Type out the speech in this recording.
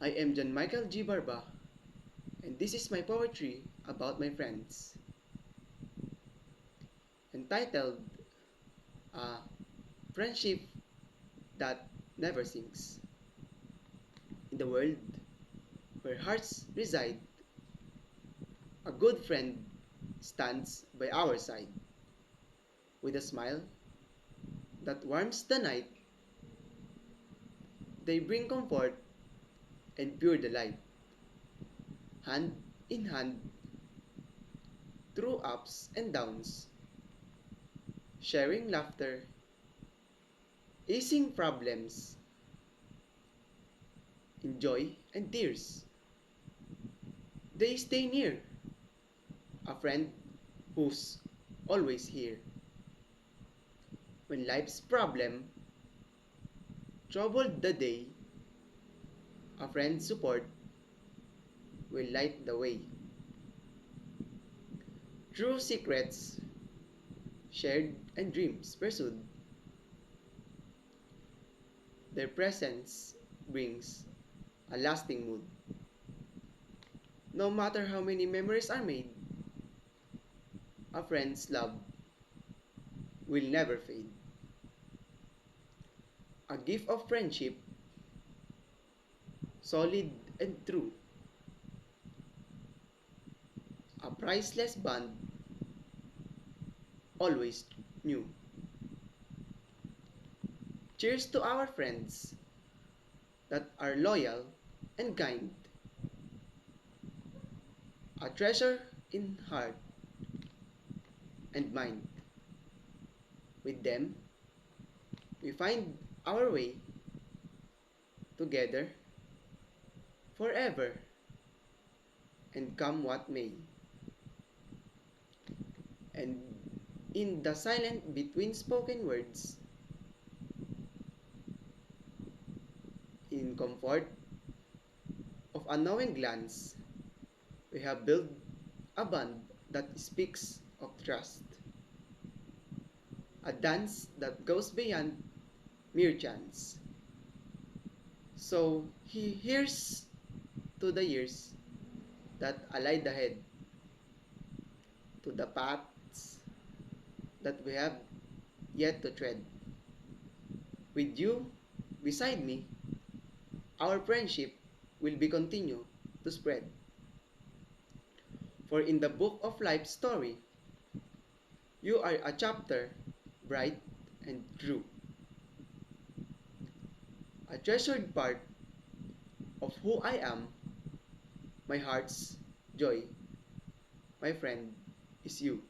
I am John Michael G. Barba, and this is my poetry about my friends, entitled A Friendship That Never Sinks. In the world where hearts reside, a good friend stands by our side with a smile that warms the night. They bring comfort and pure delight, hand in hand through ups and downs, sharing laughter, easing problems, in joy and tears. They stay near, a friend who's always here. When life's problem troubled the day, a friend's support will light the way. True secrets shared and dreams pursued, their presence brings a lasting mood. No matter how many memories are made, a friend's love will never fade. A gift of friendship, solid and true. A priceless bond, always new. Cheers to our friends that are loyal and kind. A treasure in heart and mind. With them, we find our way together forever and come what may. And in the silent between spoken words, in comfort of a knowing glance, we have built a bond that speaks of trust. A dance that goes beyond mere chance. So here's to the years that lie ahead, to the paths that we have yet to tread. With you beside me, our friendship will be continue to spread. For in the book of life's story, you are a chapter bright and true, a treasured part of who I am, my heart's joy, my friend, is you.